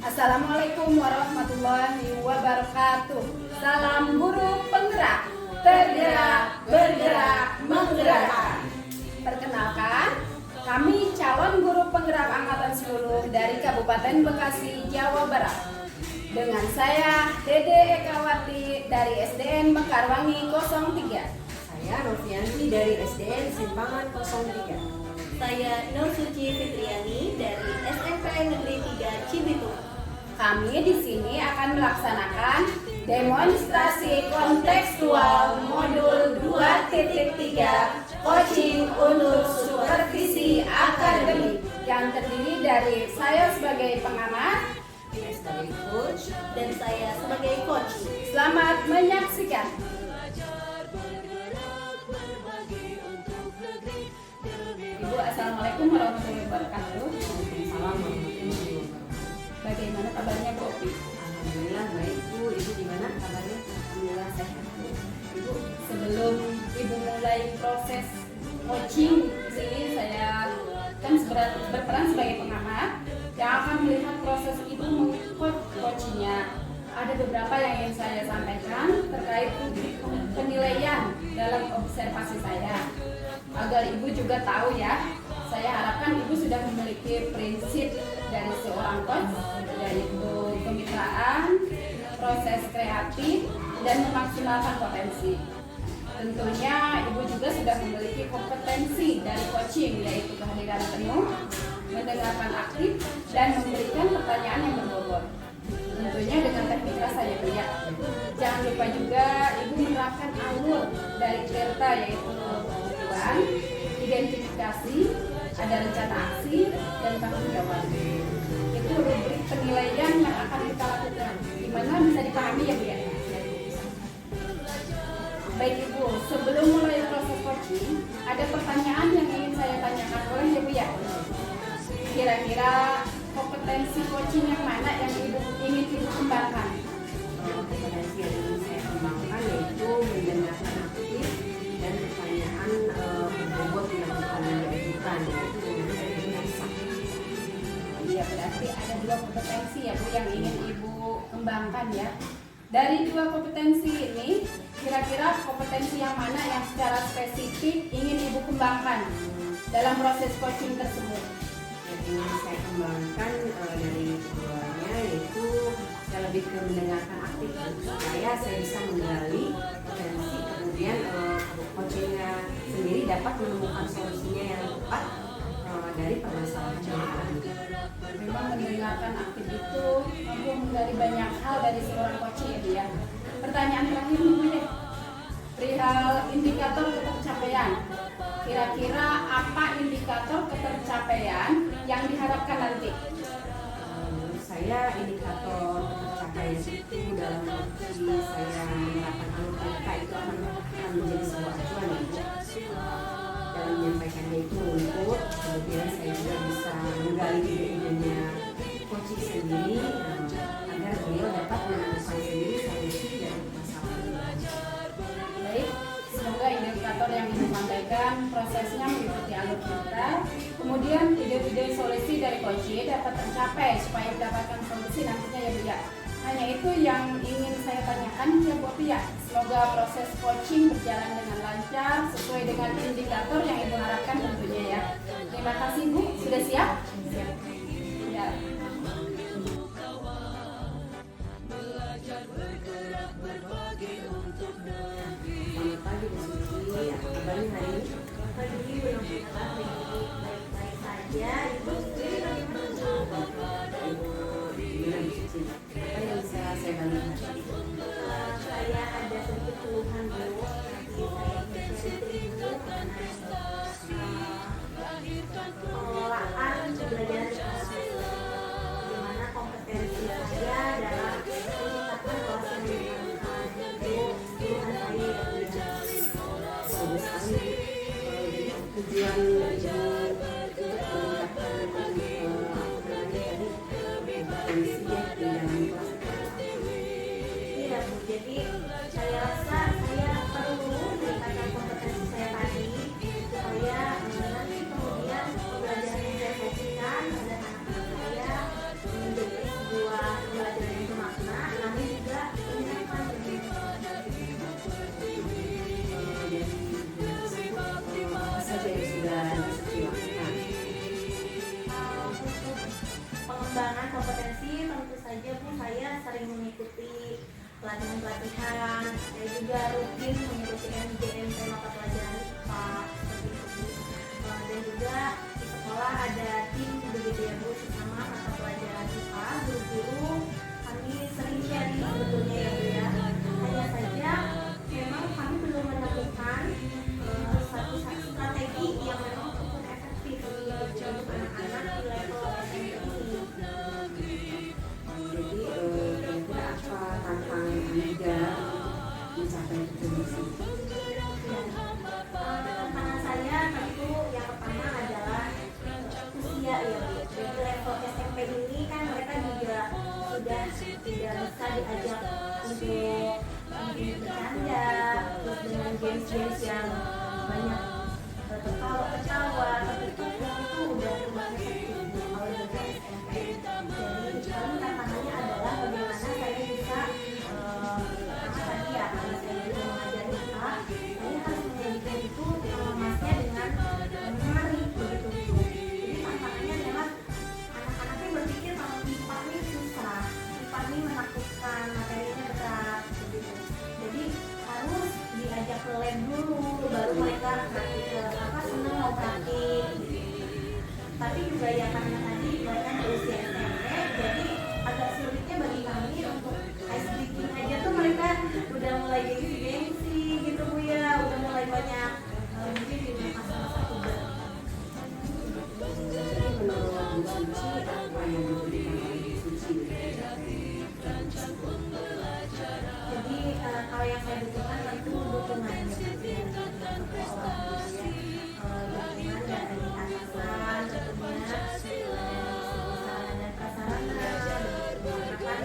Assalamualaikum warahmatullahi wabarakatuh. Salam guru penggerak, tergerak, bergerak, menggerakkan. Perkenalkan, kami calon guru penggerak angkatan 10 dari Kabupaten Bekasi, Jawa Barat. Dengan saya Dede Ekawati dari SDN Mekarwangi 03. Saya Rofianti dari SDN Simpangan 03. Saya Nur Suci Fitriani dari SMP Negeri 3 Cibitung. Kami di sini akan melaksanakan demonstrasi kontekstual modul 2.3 coaching untuk supervisi akademik yang terdiri dari saya sebagai pengamat, Saya sebagai coach. Dan saya sebagai coach. Selamat menyaksikan. Ibu, Assalamualaikum warahmatullahi wabarakatuh. Salam warahmatullahi wabarakatuh. Bagaimana kabarnya Bu Opi? Alhamdulillah baik Bu. Ibu gimana kabarnya? Alhamdulillah sehat Bu. Ibu, sebelum Ibu mulai proses coaching di sini, saya kan berperan sebagai pengamat yang akan melihat proses Ibu mengikut coachingnya. Ada beberapa yang ingin saya sampaikan terkait penilaian dalam observasi saya, agar Ibu juga tahu ya. Saya harapkan Ibu sudah memiliki prinsip dari seorang coach, yaitu kemitraan, proses kreatif, dan memaksimalkan potensi. Tentunya Ibu juga sudah memiliki kompetensi dari coaching, yaitu kehadiran penuh, mendengarkan aktif, dan memberikan pertanyaan yang berbobot. Tentunya dengan teknik rasa ya Bu ya. Jangan lupa juga Ibu menerapkan alur dari Tirta, yaitu tujuan, identifikasi, ada rencana aksi, dan tanggung jawab. Itu rubrik penilaian yang akan kita lakukan. Gimana bisa dipahami ya Bu ya? Baik Ibu, sebelum mulai proses coaching, ada pertanyaan yang ingin saya tanyakan, boleh ya Bu ya? Kira-kira kompetensi coaching yang mana yang ingin Ibu kembangkan? Kompetensi yang ingin saya kembangkan yaitu mendengarkan aktif dan pertanyaan berbobot dilakukan dan diajukan, yaitu mengenai rasa. Iya, berarti ada dua kompetensi ya Bu yang ingin Ibu kembangkan ya. Dari dua kompetensi ini, kira-kira kompetensi yang mana yang secara spesifik ingin Ibu kembangkan dalam proses coaching tersebut? Yang ingin saya kembangkan dari keduanya yaitu saya lebih ke mendengarkan aktif supaya saya bisa menggali potensi, kemudian coachingnya sendiri dapat menemukan solusinya yang tepat dari permasalahan yang alami. Memang mendengarkan aktif itu mampu menggali banyak hal dari seorang coaching ya Bu ya. Pertanyaan terakhir nih Bu deh, perihal indikator ketercapaian. Kira-kira apa indikator ketercapaian yang diharapkan nanti? Menurut saya indikator tercapaian itu dalam posisi saya menerapkan alur kita itu akan menjadi sebuah acuan ya Bu. Dalam menyampaikannya itu runtut, kemudian saya juga bisa menggali ide-idenya coaching sendiri agar beliau dapat menemukan sendiri solusi dari masalah. Baik, semoga indikator yang Ibu sampaikan prosesnya mengikuti alur kita. Kemudian ide-ide solusi dari coaching dapat tercapai supaya mendapatkan solusi nantinya ya Bu ya. Hanya itu yang ingin saya tanyakan ya Bu Opi ya. Semoga proses coaching berjalan dengan lancar sesuai dengan indikator yang Ibu harapkan tentunya ya. Terima kasih Bu, sudah siap? Siap. Ya. Selamat pagi Bu Suci, apa kabarnya hari ini? Pagi mudah-mudahan baik-baik saja. Ibu sendiri bagaimana? Gimana Bu Suci? Apa yang bisa saya bantu? Saya ada sedikit keluhan Bu. Nanti saya ingin Ibu pengelolaan pembelajaran bagaimana kompetensi saya dalam menciptakan kelas yang menyenangkan. Itu keluhan saya ya Bu ya. Bagus sekali. Tujuan Ibu untuk meningkatkan tadi kompetensi ya di dalam kelas. Iya Bu, jadi saya rasa saya perlu meningkatkan kompetensi saya tadi supaya nanti kemudian pembelajaran yang saya sajikan pada anak-anak saya menjadi sebuah pelatihan-pelatihan, saya juga rutin mengikuti MJMP mata pelajaran IPA seperti itu. Dan juga di sekolah ada tim begitu ya Bu, sama mata pelajaran IPA, guru-guru kami sering sharing sebetulnya ya Bu ya. Hanya saja memang kami belum menemukan satu strategi yang memang cukup efektif untuk anak-anak di level SMP ini. Jadi kira-kira apa tantangan Anda mencapai tujuan misi? Tantangan saya tentu yang pertama adalah usia ya Bu. Jadi level SMP ini kan mereka juga sudah tidak bisa diajak untuk bercanda, terus dengan games-games yang banyak ketawa-ketawa, itu udah lumayan efektif kalau dengan SMP. Jadi sekarang tantangannya adalah bagaimana saya bisa pertama tadi ya, karena saya juga mengajar IPA, saya harus menjadikan itu mengemasnya dengan menarik begitu. Jadi tantangannya adalah anak-anaknya berpikir kalau IPA ini susah, IPA ini menakutkan, materinya berat begitu. Jadi harus diajak ke lab dulu, baru mereka senang mau praktik gitu. Tapi juga ya karena tadi mereka di usia SMP, jadi agak sulitnya bagi kami untuk ice breaking aja tuh mereka udah mulai gengsi-gengsi gitu Bu ya, udah mulai banyak mungkin di masa-masa puber. Jadi menurut Bu Suci, apa yang diberikan oleh Bu Suci? Jadi kalau yang saya butuhkan tentu dukungan ya Bu ya, dukungan dari atasan tentunya, sarana dan prasarana, bahkan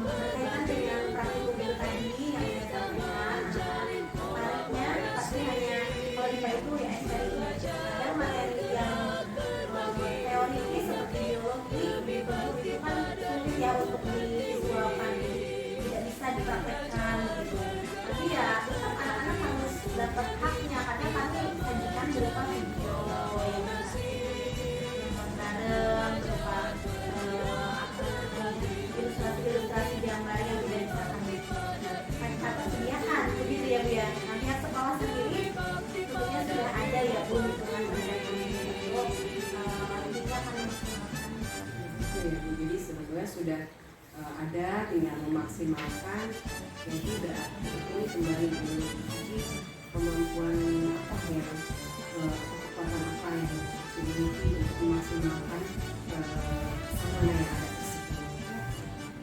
berkaitan dengan praktikum itu tadi yang saya sampaikan. Tarifnya pasti hanya kalau IPA itu ya SPI. Ada materi yang teoritis seperti biologi, itu kan sulit ya untuk divisualkan, tidak bisa dipraktekkan gitu. Tapi ya tetap anak-anak harus dapat haknya karena kami sajikan berupa video yang bareng, berupa ilustrasi gambar yang tidak bisa kami atau sediakan begitu ya Bu ya. Nah pihak sekolah sendiri tentunya sudah ada ya Bu hitungan materi itu intinya kami maksimalkan. Jadi sebetulnya sudah ada, tinggal memaksimalkan. Jadi berarti ini kembali menguji kemampuan apa yang kekuatan apa yang dimiliki untuk memaksimalkan sarana yang ada di situ.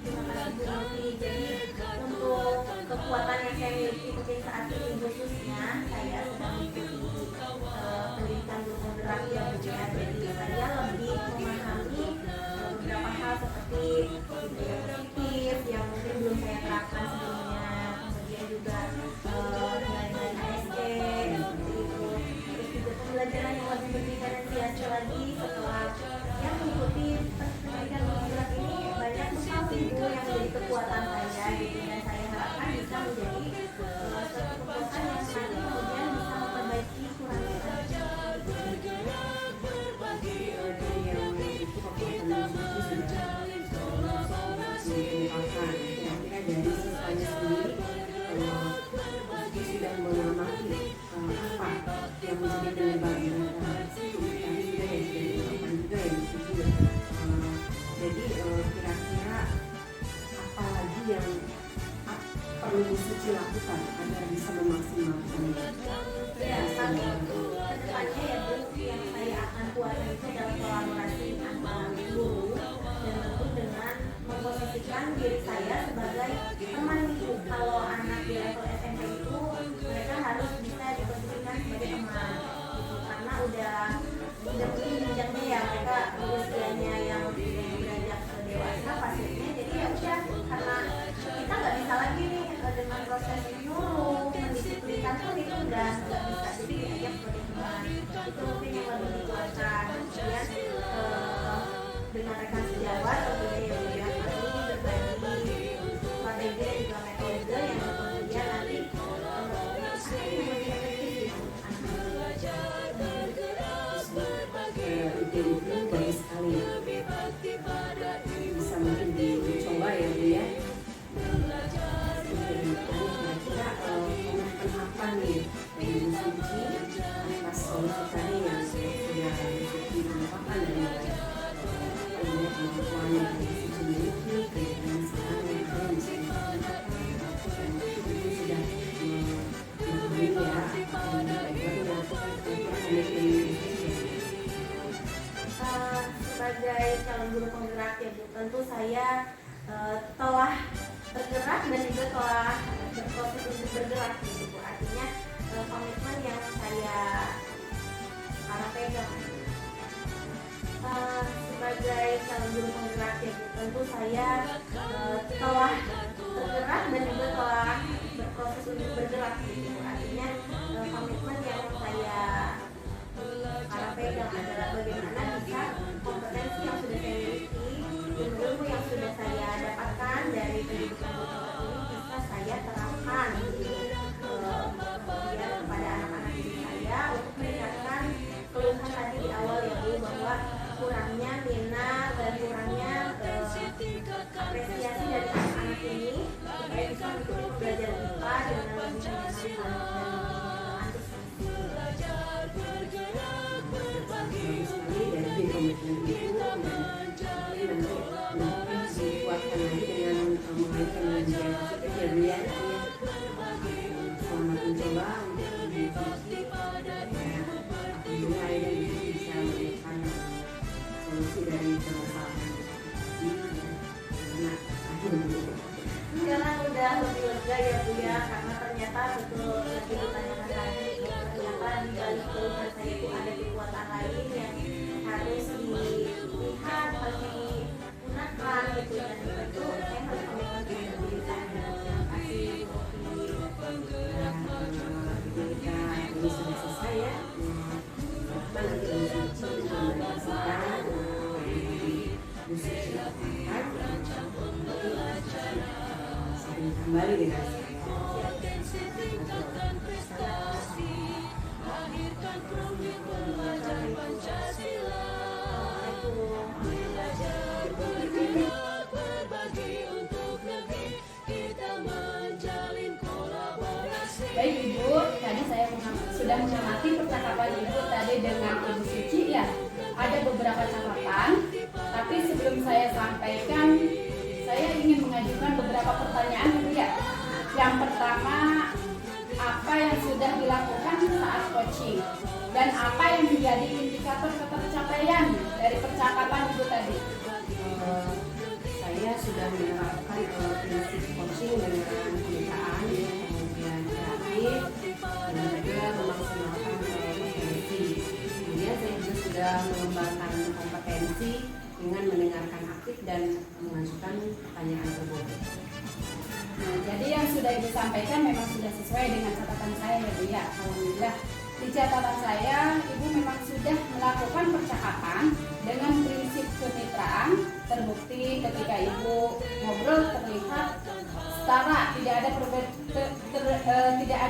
Terima kasih Bu Novi. Jadi untuk kekuatan yang saya miliki mungkin saat ini khususnya saya sedang mengikuti pendidikan guru moderat ya Bu ya. Jadi saya lebih memahami beberapa hal seperti budaya positif yang mungkin belum saya terapkan sebelumnya, kemudian juga nilai-nilai ASD seperti itu, terus juga pembelajaran yang lebih berdiferensiasi lagi setelah yang mengikuti pendidikan guru moderat ini banyak sekali Bu yang menjadi kekuatan saya gitu, dan saya harapkan bisa menjadi suatu kekuatan yang nanti kemudian bisa memperbaiki kurangnya saja. Kira-kira dari siswanya sendiri sudah mengamati apa yang menjadi penyebab mereka tadi sudah ya sudah diungkapkan juga ya Bu Suci. Jadi kira-kira apa lagi yang perlu Bu Suci lakukan agar bisa memaksimalkannya? Ya, kami kedepannya ya Bu, yang saya akan buat itu adalah kolaborasi antara guru dan tentu dengan memposisikan diri saya sebagai teman itu. Kalau anak di level SMP itu mereka harus bisa diposisikan sebagai teman gitu. Karena udah mungkin jenjangnya ya mereka usianya yang beranjak ke dewasa pastinya, jadi ya udah karena kita nggak bisa lagi nih dengan proses nyuruh mendisiplinkan pun itu udah nggak bisa, jadi diajak sebagai teman itu mungkin yang lebih dikuatkan. Kemudian dengan rekan sejawat tentunya ya kami berbagi strategi dan juga metode yang kemudian nanti akan lebih efektif Ide itu bagus sekali, bisa mungkin dicoba ya Bu ya. Bu. Tentu saya telah bergerak dan juga telah berproses untuk bergerak gitu Bu. Artinya komitmen yang saya harap pegang. Sebagai calon guru penggerak ya Bu, tentu saya telah bergerak dan juga telah berproses untuk bergerak gitu Bu. Artinya komitmen yang saya harap pegang adalah bagaimana bisa kompetensi yang sudah saya miliki, ilmu yang sudah saya dapatkan dari pendidikan ini bisa saya terapkan kemudian kepada anak-anak didik saya untuk meningkatkan keluhan tadi di awal ya Bu, bahwa kurangnya minat dan kurangnya apresiasi dari anak-anak ini supaya bisa mengikuti belajar IPA dengan lebih menyenangkan dari komitmen itu dan nanti dikuatkan lagi dengan mengaitkan dengan budaya positif ya Bu ya. Selamat mencoba untuk diskusi apabila ada bisa menemukan solusi dari permasalahan sekarang udah lebih lega ya Bu ya, karena ternyata betul lagi ditanyakan tadi, ternyata di balik keluhan saya itu ada kekuatan lain yang harus dilihat, harus digunakan gitu, dan itu saya harus komitmen dengan diri saya. Terima kasih Bu. Kita ini sudah selesai ya. Nanti kembali dengan Baik Ibu, tadi saya sudah mengamati percakapan Ibu tadi dengan Ibu Suci ya. Ada beberapa catatan, tapi sebelum saya sampaikan, saya ingin mengajukan beberapa pertanyaan Ibu ya. Yang pertama, apa yang sudah dilakukan saat coaching? Dan apa yang menjadi indikator ketercapaian dari percakapan Ibu tadi? Saya sudah menerapkan prinsip coaching dengan pembicaraan, kemudian kreatif, dan juga memaksimalkan kompetensi. Kemudian saya juga sudah mengembangkan kompetensi dengan mendengarkan aktif dan mengajukan pertanyaan terbuka. Nah, jadi yang sudah Ibu sampaikan memang sudah sesuai dengan catatan saya ya Bu ya. Alhamdulillah. Di catatan saya, Ibu memang sudah melakukan percakapan dengan prinsip kemitraan, terbukti ketika Ibu ngobrol terlihat setara, tidak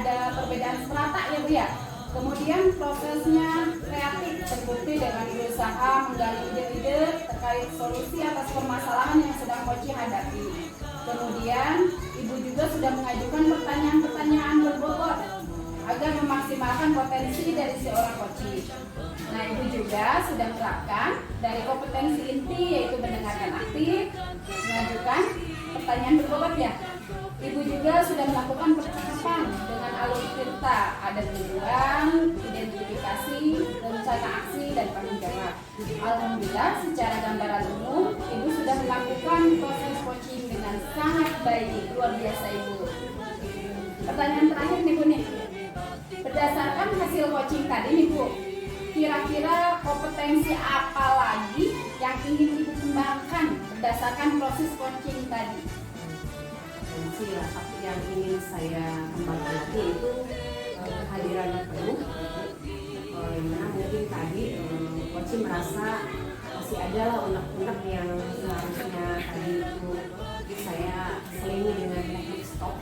ada perbedaan strata ya Bu ya. Kemudian prosesnya kreatif, terbukti dengan berusaha menggali ide-ide terkait solusi atas permasalahan yang sedang coaching hadapi. Kemudian Ibu juga sudah mengajukan pertanyaan-pertanyaan berbobot agar memaksimalkan potensi dari seorang coaching. Nah, Ibu juga sudah menerapkan dari kompetensi inti yaitu mendengarkan aktif, mengajukan pertanyaan berbobot ya. Ibu juga sudah melakukan percakapan dengan alur cerita, ada tujuan, identifikasi, rencana aksi, dan tanggung jawab. Alhamdulillah, secara gambaran umum, Ibu sudah melakukan proses coaching dengan sangat baik, luar biasa Ibu. Pertanyaan terakhir nih Bu nih, berdasarkan hasil coaching tadi nih Bu, kira-kira kompetensi apa lagi yang ingin Ibu kembangkan berdasarkan proses coaching tadi? Tapi yang ingin saya kembangkan lagi itu kehadiran penuh, yang mana mungkin tadi coaching merasa masih ada lah unek-unek yang seharusnya tadi itu saya selingi dengan teknik stop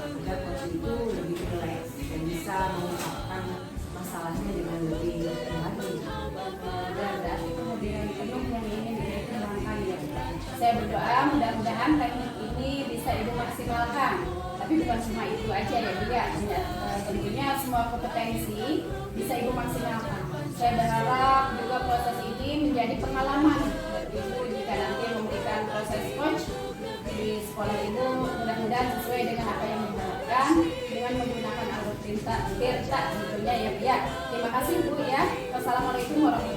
agar coaching itu lebih rileks dan bisa mengungkapkan masalahnya dengan lebih lagi. Dan kehadiran penuh yang ingin dikembangkan ya. Saya berdoa mudah-mudahan teknik ini bisa Ibu maksimalkan. Tapi bukan cuma itu aja ya Bu ya. Tentunya semua kompetensi bisa Ibu maksimalkan. Saya berharap juga proses ini menjadi pengalaman buat Ibu jika nanti memberikan proses coach di sekolah Ibu, mudah-mudahan sesuai dengan apa yang diharapkan dengan menggunakan alur tirta tentunya ya Bu ya. Terima kasih Bu ya. Wassalamualaikum warahmatullahi wabarakatuh.